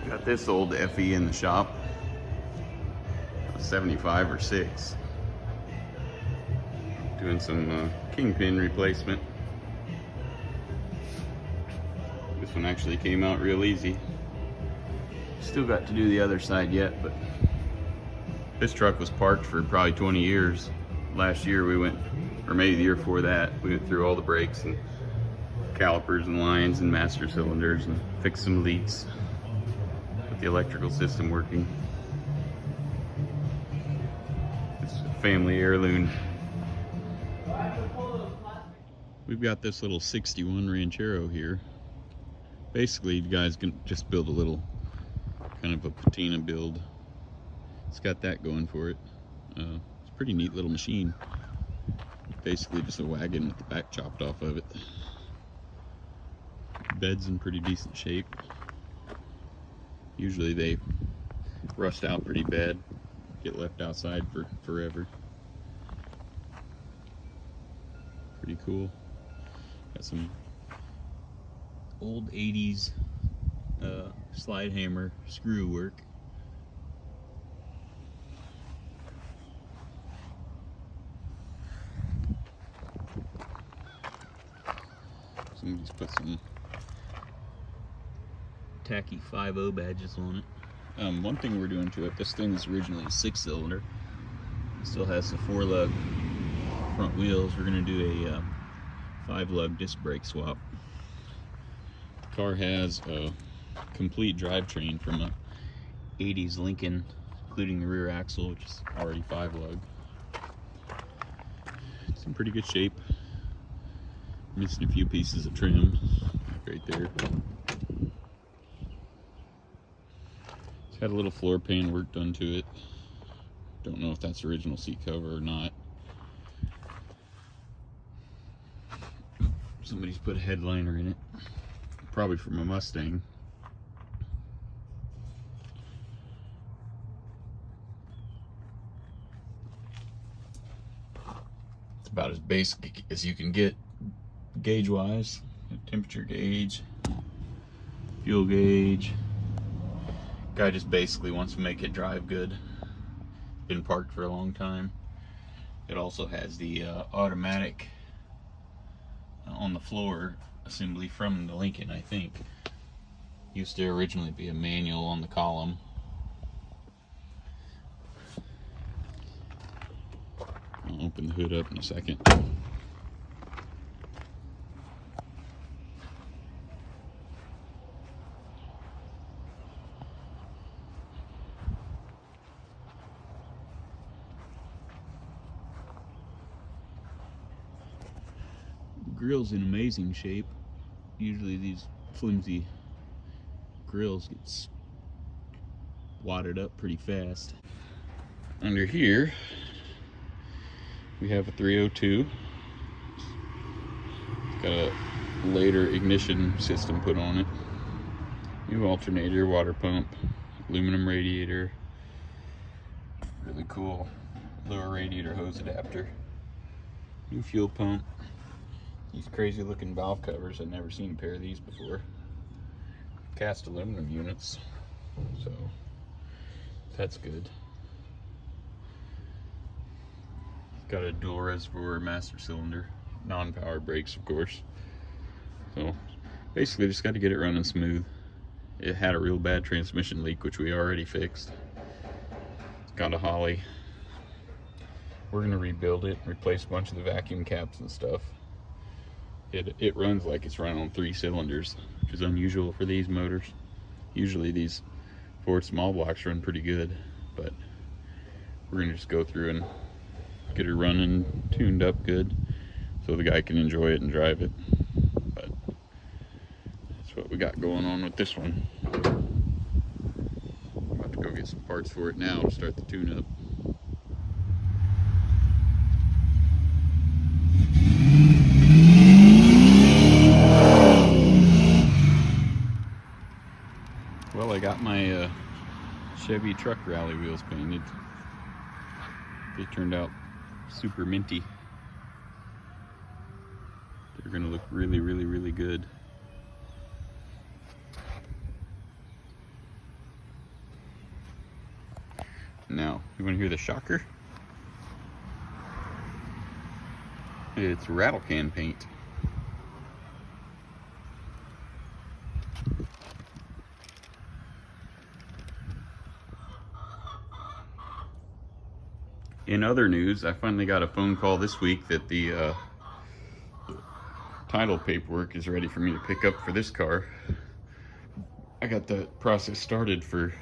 Got this old FE in the shop, 75 or 6. Doing some kingpin replacement. This one actually came out real easy. Still got to do the other side yet, but this truck was parked for probably 20 years. Last year we went, or maybe the year before that, we went through all the brakes and calipers and lines and master cylinders and fixed some leaks. Get the electrical system working. It's a family heirloom. We've got this little 61 Ranchero here. Basically, you guys can just build a little kind of a patina build. It's got that going for it. It's a pretty neat little machine. Basically just a wagon with the back chopped off of it. Bed's in pretty decent shape. Usually they rust out pretty bad, get left outside for forever. Pretty cool. Got some old 80s slide hammer screw work. Somebody's put some tacky 5.0 badges on it. One thing we're doing to it, this thing is originally a 6-cylinder. It still has the 4-lug front wheels. We're going to do a 5-lug disc brake swap. The car has a complete drivetrain from a 80s Lincoln, including the rear axle, which is already 5-lug. It's in pretty good shape. Missing a few pieces of trim right there. It's had a little floor pan work done to it. Don't know if that's original seat cover or not. Somebody's put a headliner in it. Probably from a Mustang. It's about as basic as you can get gauge wise. Temperature gauge, fuel gauge. Guy just basically wants to make it drive good. Been parked for a long time. It also has the automatic on the floor assembly from the Lincoln, I think. Used to originally be a manual on the column. I'll open the hood up in a second. Grill's in amazing shape. Usually these flimsy grills get wadded up pretty fast. Under here we have a 302. It's got a later ignition system put on it. New alternator, water pump, aluminum radiator. Really cool lower radiator hose adapter. New fuel pump. These crazy looking valve covers, I've never seen a pair of these before. Cast aluminum units, so that's good. Got a dual reservoir master cylinder, non-power brakes of course. So basically just got to get it running smooth. It had a real bad transmission leak, which we already fixed. It's got a Holly. We're gonna rebuild it, replace a bunch of the vacuum caps and stuff. It runs like it's running on 3 cylinders, which is unusual for these motors. Usually these Ford small blocks run pretty good, but we're gonna just go through and get her running, tuned up good, so the guy can enjoy it and drive it. But that's what we got going on with this one. I'm about to go get some parts for it now to start the tune-up. Well, I got my Chevy truck rally wheels painted. They turned out super minty. They're gonna look really, really, really good. Now, you want to hear the shocker? It's rattle can paint. In other news, I finally got a phone call this week that the title paperwork is ready for me to pick up for this car. I got the process started for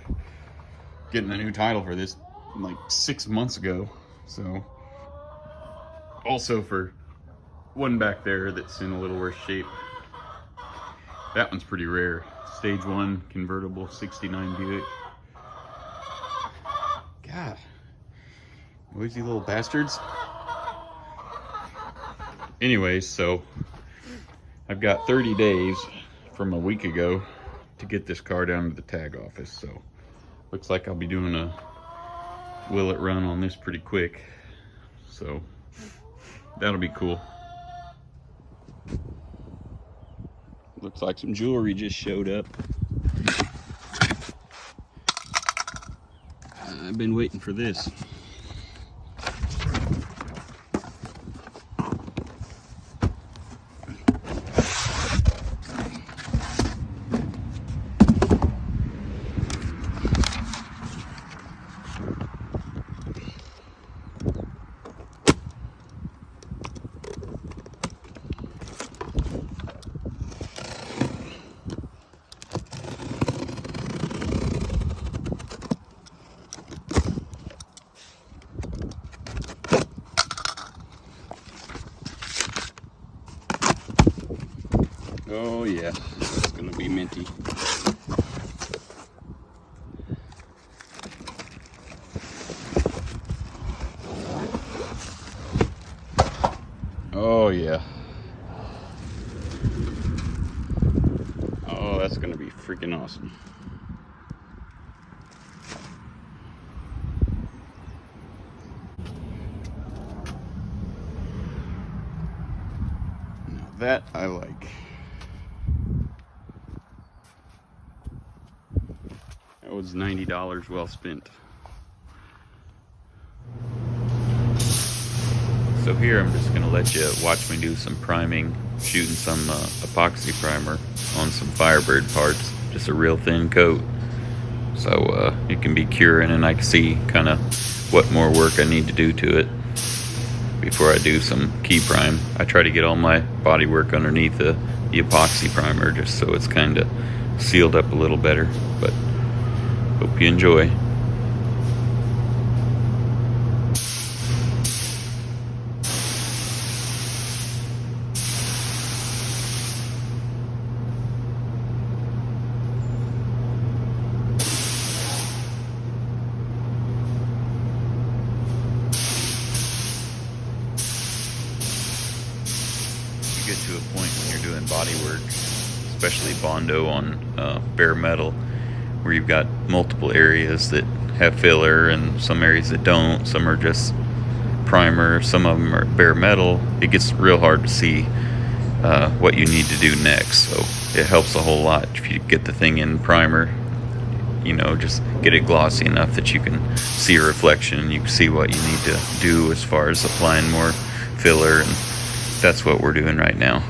getting a new title for this like 6 months ago. So, also for one back there that's in a little worse shape. That one's pretty rare. Stage 1 convertible 69 Buick. God. Noisy little bastards. Anyways, so I've got 30 days from a week ago to get this car down to the tag office. So looks like I'll be doing a will it run on this pretty quick. So that'll be cool. Looks like some jewelry just showed up. I've been waiting for this. Oh yeah, it's gonna be minty. Oh yeah. Oh, that's gonna be freaking awesome. Now that I like. That was $90 well spent. So here I'm just gonna let you watch me do some priming, shooting some epoxy primer on some Firebird parts, just a real thin coat. So it can be curing, and I can see kind of what more work I need to do to it before I do some key prime. I try to get all my body work underneath the epoxy primer just so it's kind of sealed up a little better, but hope you enjoy. You get to a point when you're doing body work, especially Bondo on bare metal, where you've got multiple areas that have filler and some areas that don't. Some are just primer, some of them are bare metal. It gets real hard to see what you need to do next. So it helps a whole lot if you get the thing in primer, you know, just get it glossy enough that you can see a reflection and you can see what you need to do as far as applying more filler, and that's what we're doing right now.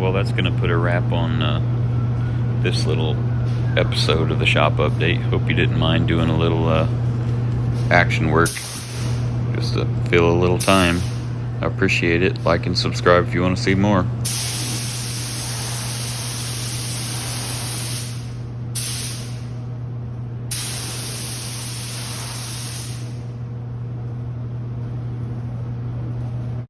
well, that's going to put a wrap on this little episode of the shop update. Hope you didn't mind doing a little action work just to fill a little time. I appreciate it. Like and subscribe if you want to see more.